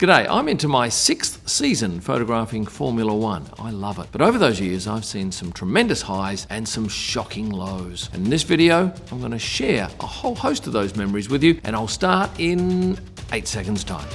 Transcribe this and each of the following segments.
G'day, I'm into my 6th season photographing Formula One. I love it. But over those years, I've seen some tremendous highs and some shocking lows. And in this video, I'm going to share a whole host of those memories with you, and I'll start in 8 seconds time.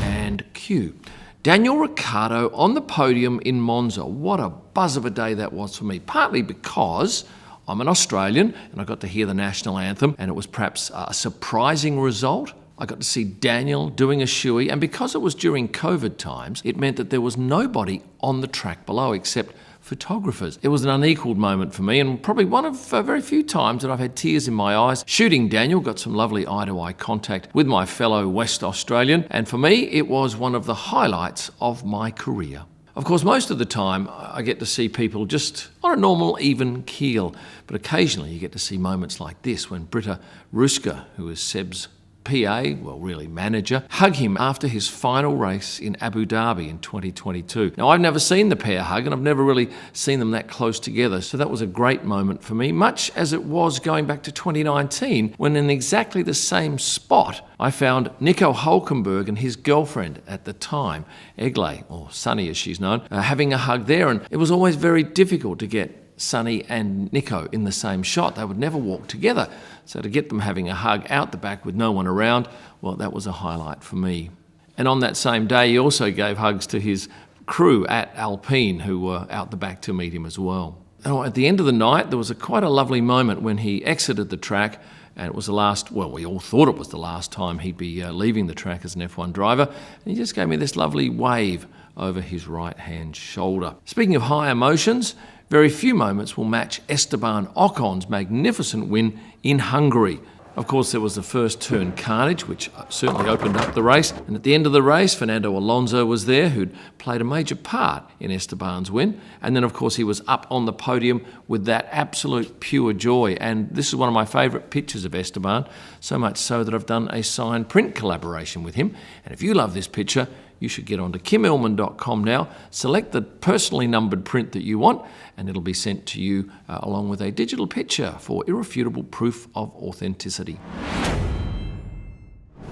And cue. Daniel Ricciardo on the podium in Monza. What a buzz of a day that was for me, partly because I'm an Australian and I got to hear the national anthem, and it was perhaps a surprising result. I got to see Daniel doing a shoey, and because it was during COVID times, it meant that there was nobody on the track below except photographers. It was an unequaled moment for me, and probably one of very few times that I've had tears in my eyes. Shooting Daniel, got some lovely eye-to-eye contact with my fellow West Australian, and for me it was one of the highlights of my career. Of course, most of the time I get to see people just on a normal, even keel, but occasionally you get to see moments like this when Britta Ruska, who is Seb's PA, well really manager, hug him after his final race in Abu Dhabi in 2022. Now, I've never seen the pair hug, and I've never really seen them that close together, so that was a great moment for me, much as it was going back to 2019 when in exactly the same spot I found Nico Hulkenberg and his girlfriend at the time, Egle, or Sunny as she's known, having a hug there, and it was always very difficult to get Sunny and Nico in the same shot. They would never walk together. So to get them having a hug out the back with no one around, well, that was a highlight for me. And on that same day, he also gave hugs to his crew at Alpine, who were out the back to meet him as well. And at the end of the night, there was quite a lovely moment when he exited the track, and it was the last, well, we all thought it was the last time he'd be leaving the track as an F1 driver, and he just gave me this lovely wave over his right-hand shoulder. Speaking of high emotions, very few moments will match Esteban Ocon's magnificent win in Hungary. Of course, there was the first turn carnage, which certainly opened up the race. And at the end of the race, Fernando Alonso was there, who'd played a major part in Esteban's win. And then, of course, he was up on the podium with that absolute pure joy. And this is one of my favourite pictures of Esteban, so much so that I've done a signed print collaboration with him. And if you love this picture, you should get onto kimillman.com now, select the personally numbered print that you want, and it'll be sent to you along with a digital picture for irrefutable proof of authenticity.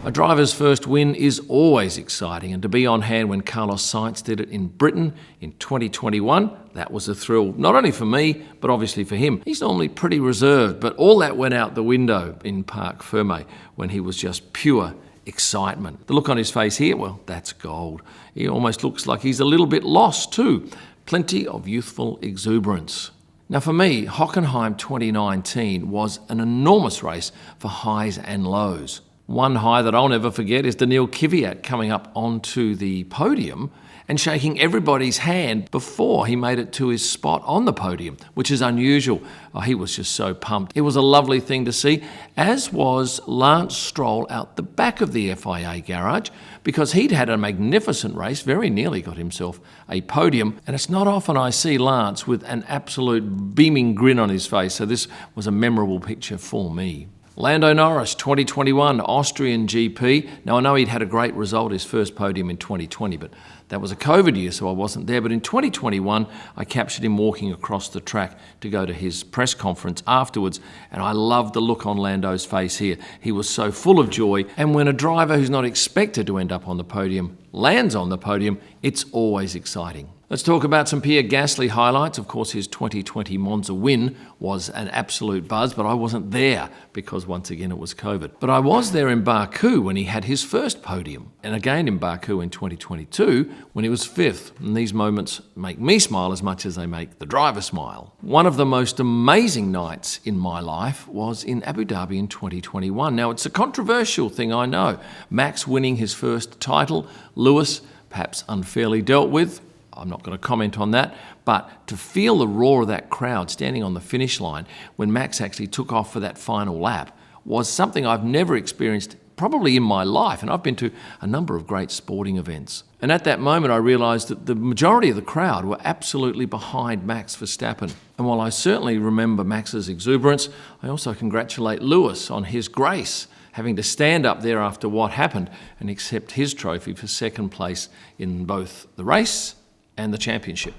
A driver's first win is always exciting, and to be on hand when Carlos Sainz did it in Britain in 2021, that was a thrill, not only for me, but obviously for him. He's normally pretty reserved, but all that went out the window in Parc Ferme when he was just pure excitement. The look on his face here, well, that's gold. He almost looks like he's a little bit lost too. Plenty of youthful exuberance. Now for me, Hockenheim 2019 was an enormous race for highs and lows. One high that I'll never forget is Daniil Kvyat coming up onto the podium and shaking everybody's hand before he made it to his spot on the podium, which is unusual. Oh, he was just so pumped. It was a lovely thing to see, as was Lance Stroll out the back of the FIA garage, because he'd had a magnificent race, very nearly got himself a podium, and it's not often I see Lance with an absolute beaming grin on his face, so this was a memorable picture for me. Lando Norris, 2021 Austrian GP. Now, I know he'd had a great result, his first podium in 2020, but that was a COVID year, so I wasn't there. But in 2021, I captured him walking across the track to go to his press conference afterwards, and I loved the look on Lando's face here. He was so full of joy, and when a driver who's not expected to end up on the podium lands on the podium, it's always exciting. Let's talk about some Pierre Gasly highlights. Of course, his 2020 Monza win was an absolute buzz, but I wasn't there because, once again, it was COVID. But I was there in Baku when he had his first podium, and again in Baku in 2022 when he was 5th. And these moments make me smile as much as they make the driver smile. One of the most amazing nights in my life was in Abu Dhabi in 2021. Now, it's a controversial thing, I know. Max winning his first title, Lewis perhaps unfairly dealt with. I'm not going to comment on that, but to feel the roar of that crowd standing on the finish line when Max actually took off for that final lap was something I've never experienced probably in my life, and I've been to a number of great sporting events. And at that moment I realised that the majority of the crowd were absolutely behind Max Verstappen. And while I certainly remember Max's exuberance, I also congratulate Lewis on his grace, having to stand up there after what happened and accept his trophy for second place in both the race and the championship.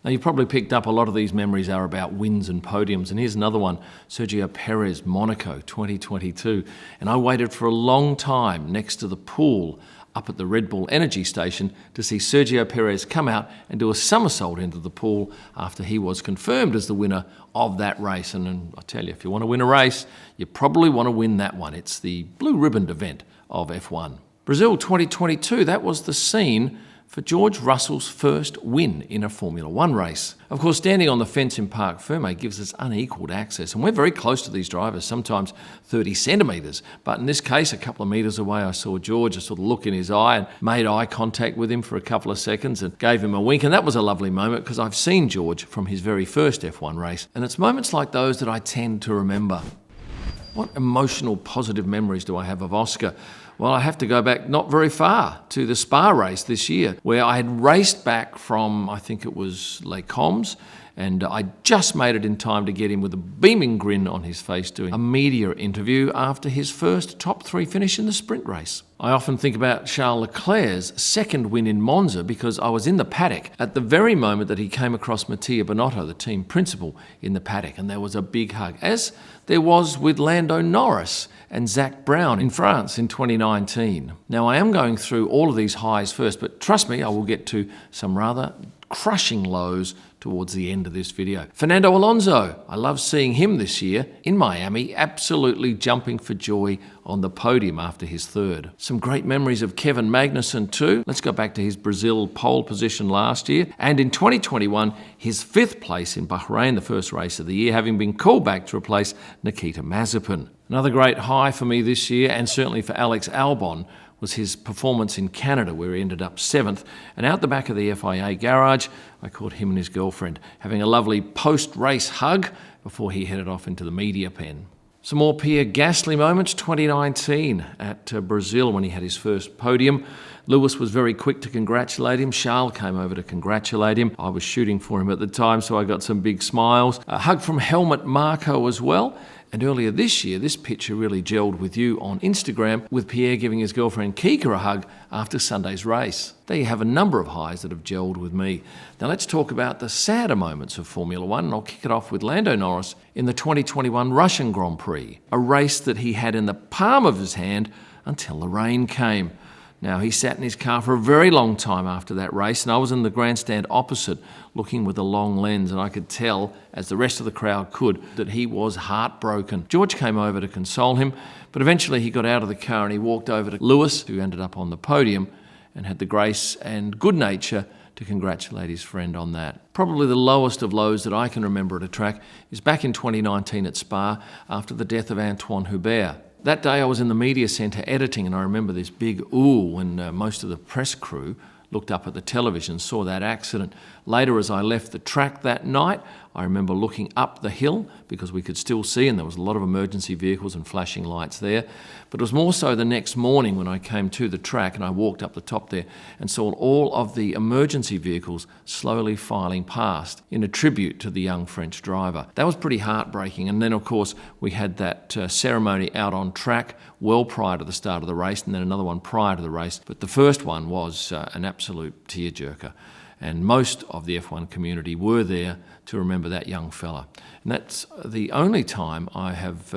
Now, you've probably picked up a lot of these memories are about wins and podiums, and here's another one, Sergio Perez, Monaco 2022. And I waited for a long time next to the pool up at the Red Bull Energy Station to see Sergio Perez come out and do a somersault into the pool after he was confirmed as the winner of that race. And I tell you, if you want to win a race, you probably want to win that one. It's the blue ribboned event of F1. Brazil 2022, that was the scene for George Russell's first win in a Formula One race. Of course, standing on the fence in Parc Ferme gives us unequalled access, and we're very close to these drivers, sometimes 30 centimetres. But in this case, a couple of metres away, I saw George, a sort of look in his eye, and made eye contact with him for a couple of seconds and gave him a wink. And that was a lovely moment because I've seen George from his very first F1 race, and it's moments like those that I tend to remember. What emotional, positive memories do I have of Oscar? Well, I have to go back not very far to the Spa race this year, where I had raced back from, I think it was Les Combes, and I just made it in time to get him with a beaming grin on his face doing a media interview after his first top 3 finish in the sprint race. I often think about Charles Leclerc's second win in Monza because I was in the paddock at the very moment that he came across Mattia Binotto, the team principal, in the paddock, and there was a big hug, as there was with Lando Norris and Zach Brown in France in 2019. Now, I am going through all of these highs first, but trust me, I will get to some rather crushing lows towards the end of this video. Fernando Alonso, I love seeing him this year in Miami, absolutely jumping for joy on the podium after his third. Some great memories of Kevin Magnussen too. Let's go back to his Brazil pole position last year. And in 2021, his 5th place in Bahrain, the first race of the year, having been called back to replace Nikita Mazepin. Another great high for me this year, and certainly for Alex Albon, was his performance in Canada, where he ended up 7th. And out the back of the FIA garage, I caught him and his girlfriend having a lovely post-race hug before he headed off into the media pen. Some more Pierre Gasly moments, 2019 at Brazil when he had his first podium. Lewis was very quick to congratulate him. Charles came over to congratulate him. I was shooting for him at the time, so I got some big smiles. A hug from Helmut Marko as well. And earlier this year, this picture really gelled with you on Instagram, with Pierre giving his girlfriend Kika a hug after Sunday's race. There you have a number of highs that have gelled with me. Now let's talk about the sadder moments of Formula One, and I'll kick it off with Lando Norris in the 2021 Russian Grand Prix, a race that he had in the palm of his hand until the rain came. Now, he sat in his car for a very long time after that race, and I was in the grandstand opposite looking with a long lens, and I could tell, as the rest of the crowd could, that he was heartbroken. George came over to console him, but eventually he got out of the car and he walked over to Lewis, who ended up on the podium, and had the grace and good nature to congratulate his friend on that. Probably the lowest of lows that I can remember at a track is back in 2019 at Spa after the death of Antoine Hubert. That day I was in the media centre editing, and I remember this big ooh when most of the press crew looked up at the television, saw that accident. Later, as I left the track that night, I remember looking up the hill because we could still see, and there was a lot of emergency vehicles and flashing lights there. But it was more so the next morning when I came to the track and I walked up the top there and saw all of the emergency vehicles slowly filing past in a tribute to the young French driver. That was pretty heartbreaking. And then, of course, we had that ceremony out on track well prior to the start of the race, and then another one prior to the race. But the first one was an absolute tearjerker. And most of the F1 community were there to remember that young fella. And that's the only time I have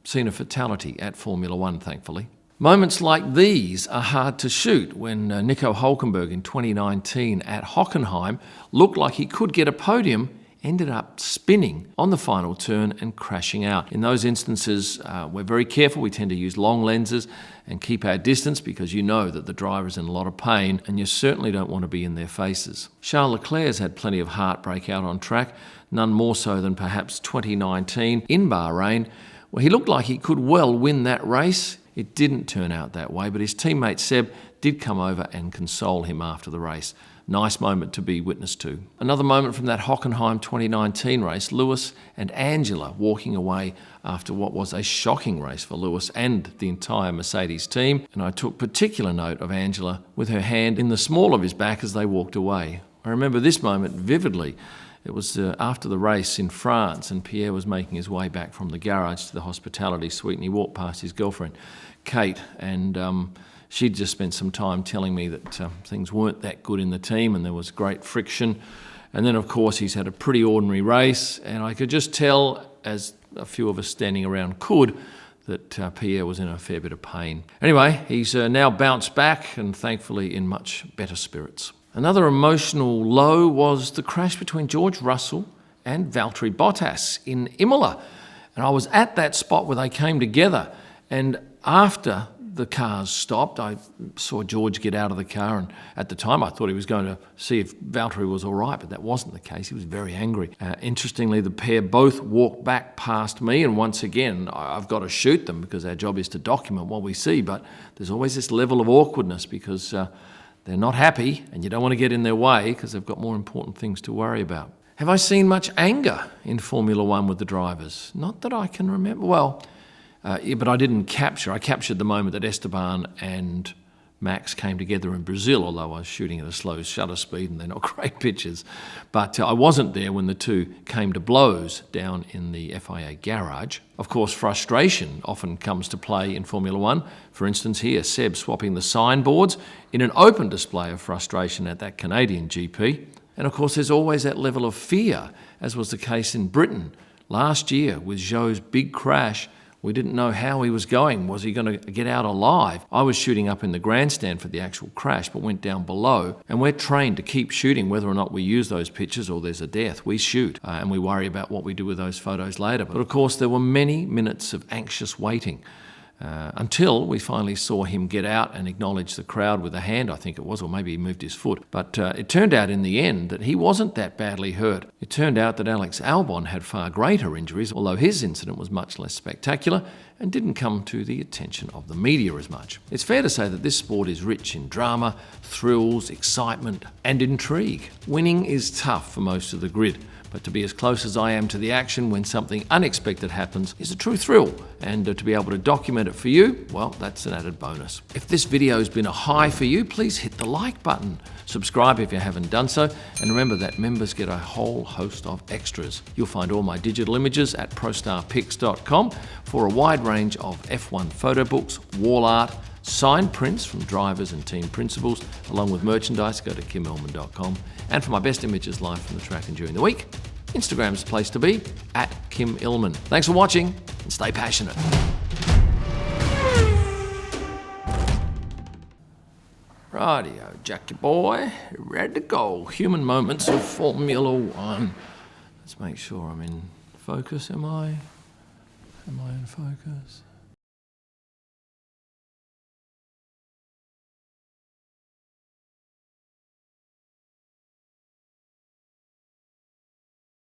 seen a fatality at Formula One, thankfully. Moments like these are hard to shoot. When Nico Hülkenberg in 2019 at Hockenheim looked like he could get a podium, ended up spinning on the final turn and crashing out. In those instances, we're very careful. We tend to use long lenses and keep our distance because you know that the driver's in a lot of pain and you certainly don't want to be in their faces. Charles Leclerc's had plenty of heartbreak out on track, none more so than perhaps 2019 in Bahrain, where he looked like he could well win that race. It didn't turn out that way, but his teammate Seb did come over and console him after the race. Nice moment to be witness to. Another moment from that Hockenheim 2019 race, Lewis and Angela walking away after what was a shocking race for Lewis and the entire Mercedes team. And I took particular note of Angela with her hand in the small of his back as they walked away. I remember this moment vividly. It was after the race in France, and Pierre was making his way back from the garage to the hospitality suite, and he walked past his girlfriend, Kate, and she'd just spent some time telling me that things weren't that good in the team and there was great friction. And then, of course, he's had a pretty ordinary race, and I could just tell, as a few of us standing around could, that Pierre was in a fair bit of pain. Anyway, he's now bounced back and thankfully in much better spirits. Another emotional low was the crash between George Russell and Valtteri Bottas in Imola. And I was at that spot where they came together, and after the cars stopped, I saw George get out of the car, and at the time I thought he was going to see if Valtteri was all right, but that wasn't the case. He was very angry. Interestingly, the pair both walked back past me, and once again, I've got to shoot them because our job is to document what we see, but there's always this level of awkwardness because they're not happy, and you don't want to get in their way because they've got more important things to worry about. Have I seen much anger in Formula One with the drivers? Not that I can remember. Well, but I didn't capture. I captured the moment that Esteban and Max came together in Brazil, although I was shooting at a slow shutter speed and they're not great pictures. But I wasn't there when the two came to blows down in the FIA garage. Of course, frustration often comes to play in Formula One. For instance, here, Seb swapping the signboards in an open display of frustration at that Canadian GP. And of course, there's always that level of fear, as was the case in Britain last year with Zhou's big crash. We didn't know how he was going. Was he going to get out alive? I was shooting up in the grandstand for the actual crash, but went down below. And we're trained to keep shooting whether or not we use those pictures or there's a death. We shoot and we worry about what we do with those photos later. But of course, there were many minutes of anxious waiting until we finally saw him get out and acknowledge the crowd with a hand, I think it was, or maybe he moved his foot. But it turned out in the end that he wasn't that badly hurt. It turned out that Alex Albon had far greater injuries, although his incident was much less spectacular and didn't come to the attention of the media as much. It's fair to say that this sport is rich in drama, thrills, excitement, and intrigue. Winning is tough for most of the grid, but to be as close as I am to the action when something unexpected happens is a true thrill, and to be able to document it for you, well, that's an added bonus. If this video has been a high for you, please hit the like button. Subscribe if you haven't done so, and remember that members get a whole host of extras. You'll find all my digital images at prostarpics.com for a wide range of F1 photo books, wall art, signed prints from drivers and team principals, along with merchandise. Go to kimillman.com. And for my best images live from the track and during the week, Instagram's the place to be, at Kim Illman. Thanks for watching, and stay passionate. Rightio, Jackie boy, ready to go. Human moments of Formula One. Let's make sure I'm in focus. Am I in focus?